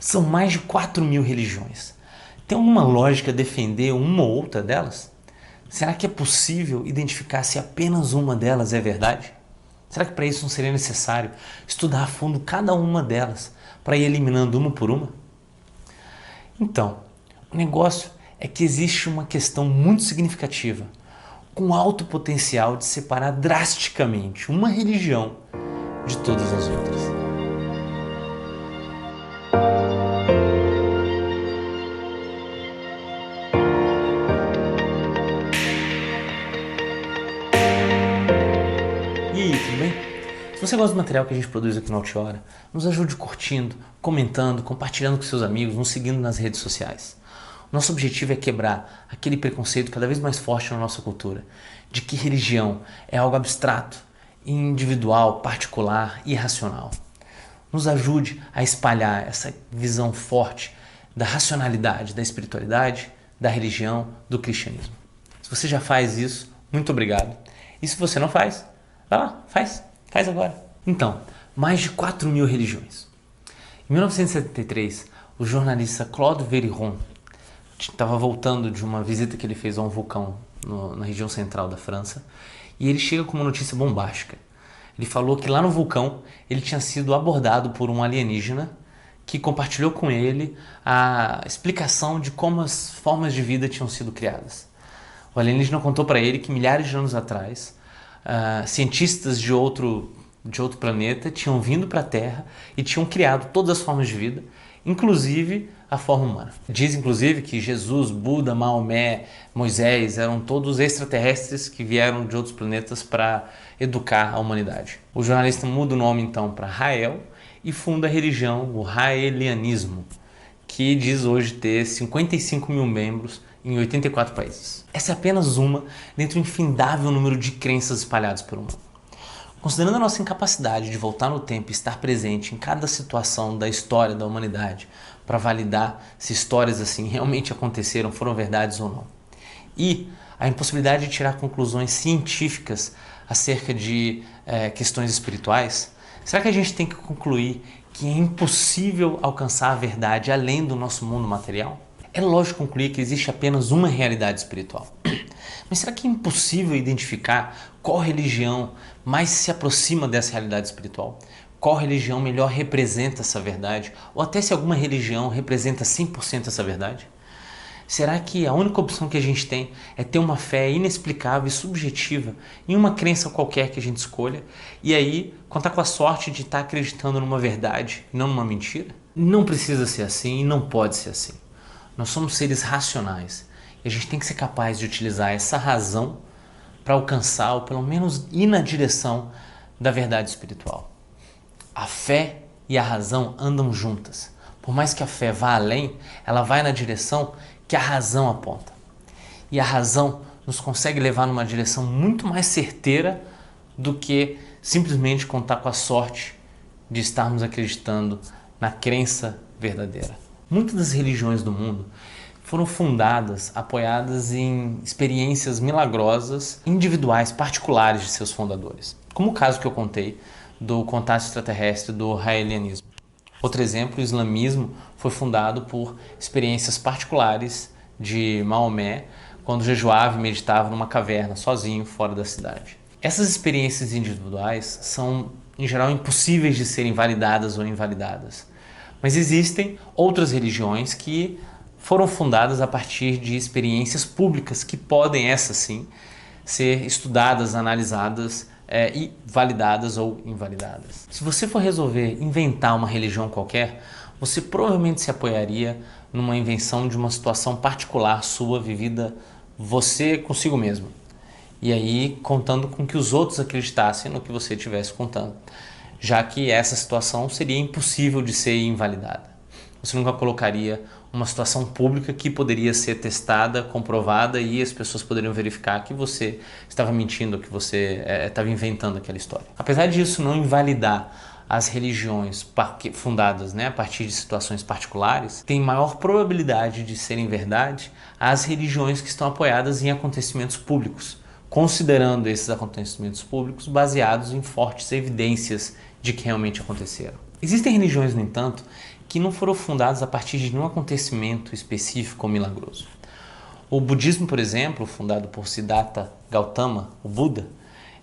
São mais de 4.000 religiões. Tem alguma lógica defender uma ou outra delas? Será que é possível identificar se apenas uma delas é verdade? Será que para isso não seria necessário estudar a fundo cada uma delas para ir eliminando uma por uma? Então, o negócio é que existe uma questão muito significativa, com alto potencial de separar drasticamente uma religião de todas as outras. E aí, tudo bem? Se você gosta do material que a gente produz aqui no Altiora, nos ajude curtindo, comentando, compartilhando com seus amigos, nos seguindo nas redes sociais. Nosso objetivo é quebrar aquele preconceito cada vez mais forte na nossa cultura, de que religião é algo abstrato, individual, particular e irracional. Nos ajude a espalhar essa visão forte da racionalidade, da espiritualidade, da religião, do cristianismo. Se você já faz isso, muito obrigado. E se você não faz, vai lá, faz agora. Então, mais de 4.000 religiões. Em 1973, o jornalista Claude Veriron estava voltando de uma visita que ele fez a um vulcão na região central da França, e ele chega com uma notícia bombástica. Ele falou que lá no vulcão ele tinha sido abordado por um alienígena que compartilhou com ele a explicação de como as formas de vida tinham sido criadas. O alienígena contou para ele que milhares de anos atrás, cientistas de outro planeta tinham vindo para a Terra e tinham criado todas as formas de vida, inclusive a forma humana. Diz inclusive que Jesus, Buda, Maomé, Moisés eram todos extraterrestres que vieram de outros planetas para educar a humanidade. O jornalista muda o nome então para Rael e funda a religião, o Raelianismo, que diz hoje ter 55.000 membros em 84 países. Essa é apenas uma dentre um infindável número de crenças espalhadas pelo mundo. Considerando a nossa incapacidade de voltar no tempo e estar presente em cada situação da história da humanidade para validar se histórias assim realmente aconteceram, foram verdades ou não, e a impossibilidade de tirar conclusões científicas acerca de questões espirituais, será que a gente tem que concluir que é impossível alcançar a verdade além do nosso mundo material? É lógico concluir que existe apenas uma realidade espiritual. Mas será que é impossível identificar qual religião mais se aproxima dessa realidade espiritual? Qual religião melhor representa essa verdade? Ou até se alguma religião representa 100% essa verdade? Será que a única opção que a gente tem é ter uma fé inexplicável e subjetiva em uma crença qualquer que a gente escolha e aí contar com a sorte de estar acreditando numa verdade e não numa mentira? Não precisa ser assim e não pode ser assim. Nós somos seres racionais e a gente tem que ser capaz de utilizar essa razão para alcançar ou pelo menos ir na direção da verdade espiritual. A fé e a razão andam juntas. Por mais que a fé vá além, ela vai na direção que a razão aponta. E a razão nos consegue levar numa direção muito mais certeira do que simplesmente contar com a sorte de estarmos acreditando na crença verdadeira. Muitas das religiões do mundo foram fundadas, apoiadas em experiências milagrosas, individuais, particulares de seus fundadores. Como o caso que eu contei do contato extraterrestre do raelianismo. Outro exemplo, o islamismo foi fundado por experiências particulares de Maomé, quando jejuava e meditava numa caverna, sozinho, fora da cidade. Essas experiências individuais são, em geral, impossíveis de serem validadas ou invalidadas. Mas existem outras religiões que foram fundadas a partir de experiências públicas que podem, essas sim, ser estudadas, analisadas e validadas ou invalidadas. Se você for resolver inventar uma religião qualquer, você provavelmente se apoiaria numa invenção de uma situação particular sua, vivida você consigo mesmo. E aí contando com que os outros acreditassem no que você estivesse contando, já que essa situação seria impossível de ser invalidada. Você nunca colocaria uma situação pública que poderia ser testada, comprovada e as pessoas poderiam verificar que você estava mentindo, que você estava inventando aquela história. Apesar disso não invalidar as religiões fundadas a partir de situações particulares, tem maior probabilidade de serem verdade as religiões que estão apoiadas em acontecimentos públicos, considerando esses acontecimentos públicos baseados em fortes evidências de que realmente aconteceram. Existem religiões, no entanto, que não foram fundados a partir de nenhum acontecimento específico ou milagroso. O budismo, por exemplo, fundado por Siddhartha Gautama, o Buda,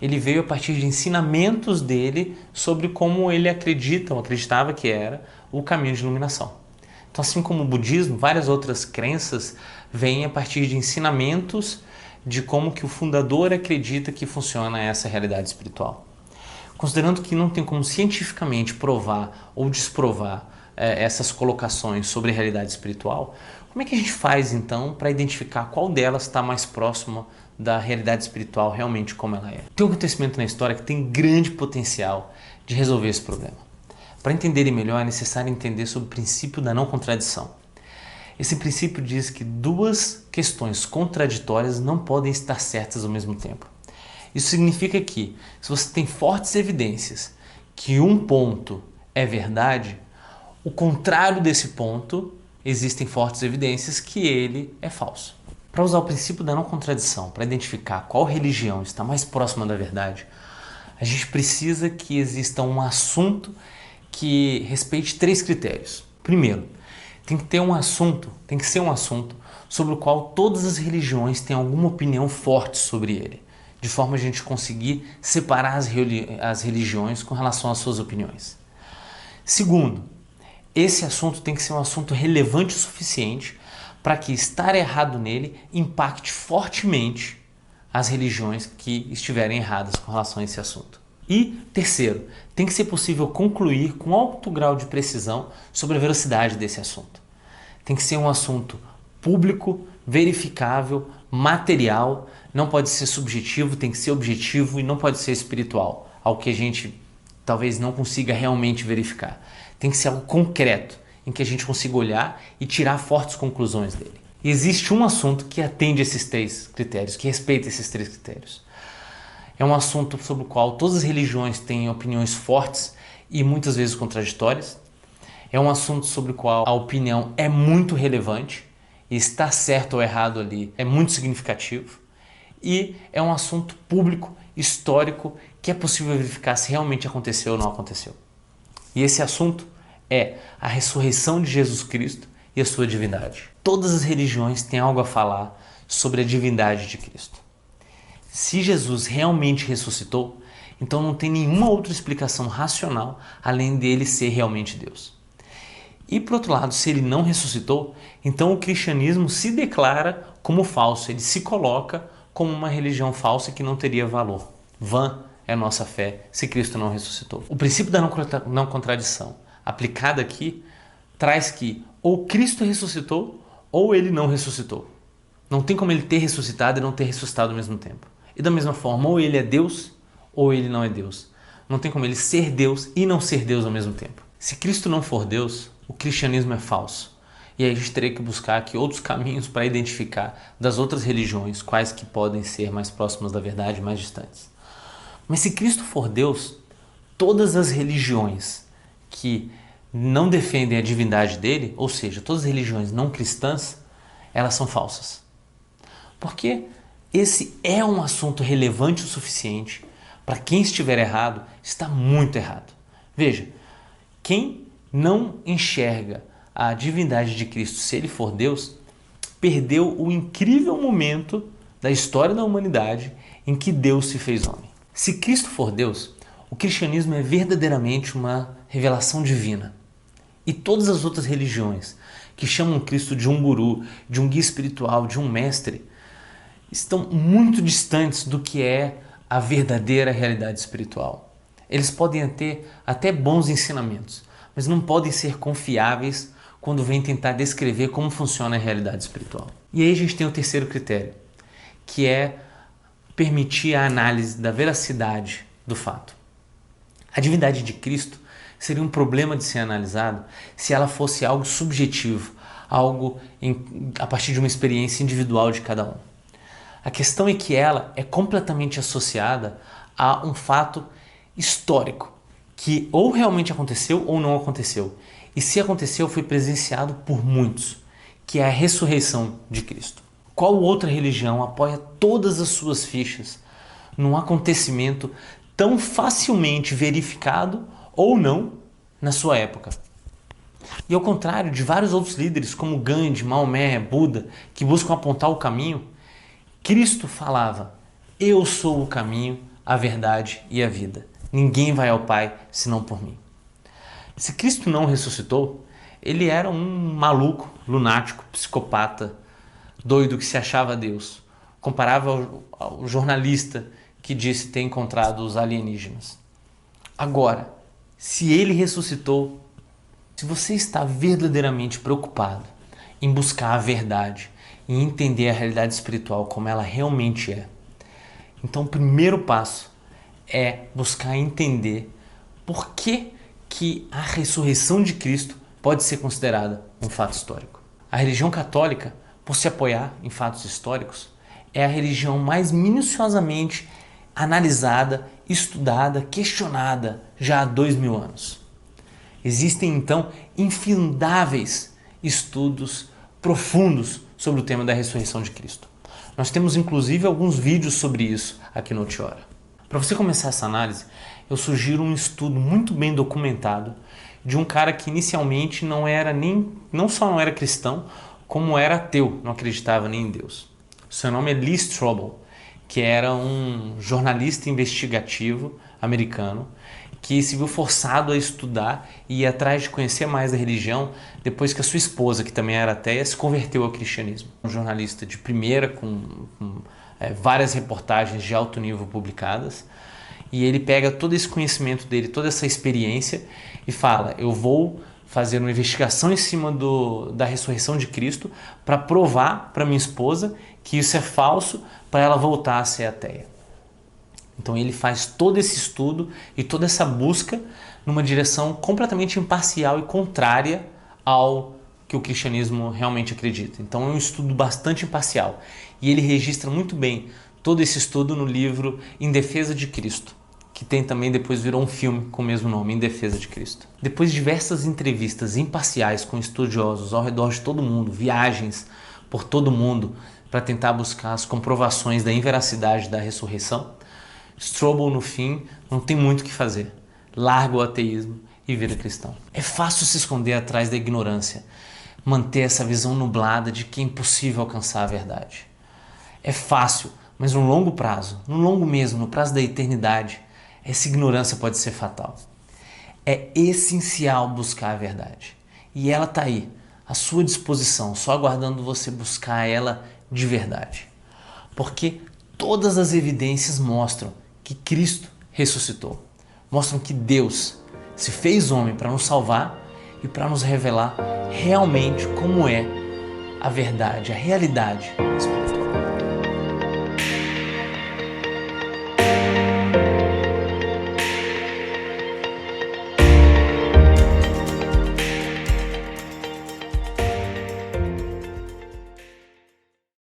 ele veio a partir de ensinamentos dele sobre como ele acredita ou acreditava que era o caminho de iluminação. Então, assim como o budismo, várias outras crenças vêm a partir de ensinamentos de como que o fundador acredita que funciona essa realidade espiritual. Considerando que não tem como cientificamente provar ou desprovar essas colocações sobre a realidade espiritual, como é que a gente faz então para identificar qual delas está mais próxima da realidade espiritual realmente como ela é? Tem um acontecimento na história que tem grande potencial de resolver esse problema. Para entenderem melhor é necessário entender sobre o princípio da não contradição. Esse princípio diz que duas questões contraditórias não podem estar certas ao mesmo tempo. Isso significa que, se você tem fortes evidências que um ponto é verdade, o contrário desse ponto, existem fortes evidências que ele é falso. Para usar o princípio da não contradição, para identificar qual religião está mais próxima da verdade, a gente precisa que exista um assunto que respeite 3 critérios. Primeiro, tem que ser um assunto sobre o qual todas as religiões têm alguma opinião forte sobre ele, de forma a gente conseguir separar as religiões com relação às suas opiniões. Segundo, esse assunto tem que ser um assunto relevante o suficiente para que estar errado nele impacte fortemente as religiões que estiverem erradas com relação a esse assunto. E terceiro, tem que ser possível concluir com alto grau de precisão sobre a veracidade desse assunto. Tem que ser um assunto público, verificável, material, não pode ser subjetivo, tem que ser objetivo e não pode ser espiritual, algo que a gente talvez não consiga realmente verificar. Tem que ser algo concreto, em que a gente consiga olhar e tirar fortes conclusões dele. E existe um assunto que atende esses 3 critérios, que respeita esses 3 critérios. É um assunto sobre o qual todas as religiões têm opiniões fortes e muitas vezes contraditórias. É um assunto sobre o qual a opinião é muito relevante e estar certo ou errado ali é muito significativo. E é um assunto público, histórico, que é possível verificar se realmente aconteceu ou não aconteceu. E esse assunto é a ressurreição de Jesus Cristo e a sua divindade. Todas as religiões têm algo a falar sobre a divindade de Cristo. Se Jesus realmente ressuscitou, então não tem nenhuma outra explicação racional além dele ser realmente Deus. E por outro lado, se ele não ressuscitou, então o cristianismo se declara como falso, ele se coloca como uma religião falsa que não teria valor. Vã é a nossa fé se Cristo não ressuscitou. O princípio da não contradição, aplicado aqui, traz que ou Cristo ressuscitou ou ele não ressuscitou. Não tem como ele ter ressuscitado e não ter ressuscitado ao mesmo tempo. E da mesma forma, ou ele é Deus ou ele não é Deus. Não tem como ele ser Deus e não ser Deus ao mesmo tempo. Se Cristo não for Deus, o cristianismo é falso. E aí a gente teria que buscar aqui outros caminhos para identificar das outras religiões quais que podem ser mais próximas da verdade, mais distantes. Mas se Cristo for Deus, todas as religiões que não defendem a divindade dele, ou seja, todas as religiões não cristãs, elas são falsas. Porque esse é um assunto relevante o suficiente para quem estiver errado, está muito errado. Veja, quem não enxerga a divindade de Cristo, se ele for Deus, perdeu o incrível momento da história da humanidade em que Deus se fez homem. Se Cristo for Deus, o cristianismo é verdadeiramente uma revelação divina. E todas as outras religiões que chamam Cristo de um guru, de um guia espiritual, de um mestre, estão muito distantes do que é a verdadeira realidade espiritual. Eles podem ter até bons ensinamentos, mas não podem ser confiáveis quando vem tentar descrever como funciona a realidade espiritual. E aí a gente tem o terceiro critério, que é permitir a análise da veracidade do fato. A divindade de Cristo seria um problema de ser analisado se ela fosse algo subjetivo, algo a partir de uma experiência individual de cada um. A questão é que ela é completamente associada a um fato histórico, que ou realmente aconteceu ou não aconteceu. E se aconteceu, foi presenciado por muitos, que é a ressurreição de Cristo. Qual outra religião apoia todas as suas fichas num acontecimento tão facilmente verificado ou não na sua época? E ao contrário de vários outros líderes como Gandhi, Maomé, Buda, que buscam apontar o caminho, Cristo falava: eu sou o caminho, a verdade e a vida. Ninguém vai ao Pai senão por mim. Se Cristo não ressuscitou, ele era um maluco, lunático, psicopata, doido que se achava Deus. Comparável ao jornalista que disse ter encontrado os alienígenas. Agora, se ele ressuscitou, se você está verdadeiramente preocupado em buscar a verdade e entender a realidade espiritual como ela realmente é, então o primeiro passo é buscar entender por que a ressurreição de Cristo pode ser considerada um fato histórico. A religião católica, por se apoiar em fatos históricos, é a religião mais minuciosamente analisada, estudada, questionada já há 2000 anos. Existem então infindáveis estudos profundos sobre o tema da ressurreição de Cristo. Nós temos inclusive alguns vídeos sobre isso aqui no Ultiora. Para você começar essa análise, eu sugiro um estudo muito bem documentado de um cara que inicialmente não só não era cristão, como era ateu, não acreditava nem em Deus. Seu nome é Lee Strobel, que era um jornalista investigativo americano que se viu forçado a estudar e ir atrás de conhecer mais a religião depois que a sua esposa, que também era ateia, se converteu ao cristianismo. Um jornalista de primeira, com várias reportagens de alto nível publicadas, e ele pega todo esse conhecimento dele, toda essa experiência e fala: eu vou fazer uma investigação em cima da ressurreição de Cristo para provar para minha esposa que isso é falso, para ela voltar a ser ateia. Então ele faz todo esse estudo e toda essa busca numa direção completamente imparcial e contrária ao que o cristianismo realmente acredita. Então é um estudo bastante imparcial. E ele registra muito bem todo esse estudo no livro Em Defesa de Cristo, que também depois virou um filme com o mesmo nome, Em Defesa de Cristo. Depois de diversas entrevistas imparciais com estudiosos ao redor de todo mundo, viagens por todo mundo para tentar buscar as comprovações da inveracidade da ressurreição, Strobel, no fim, não tem muito o que fazer. Larga o ateísmo e vira cristão. É fácil se esconder atrás da ignorância, manter essa visão nublada de que é impossível alcançar a verdade. É fácil, mas no longo prazo, no longo mesmo, no prazo da eternidade, essa ignorância pode ser fatal. É essencial buscar a verdade. E ela está aí, à sua disposição, só aguardando você buscar ela de verdade. Porque todas as evidências mostram que Cristo ressuscitou. Mostram que Deus se fez homem para nos salvar e para nos revelar realmente como é a verdade, a realidade espiritual.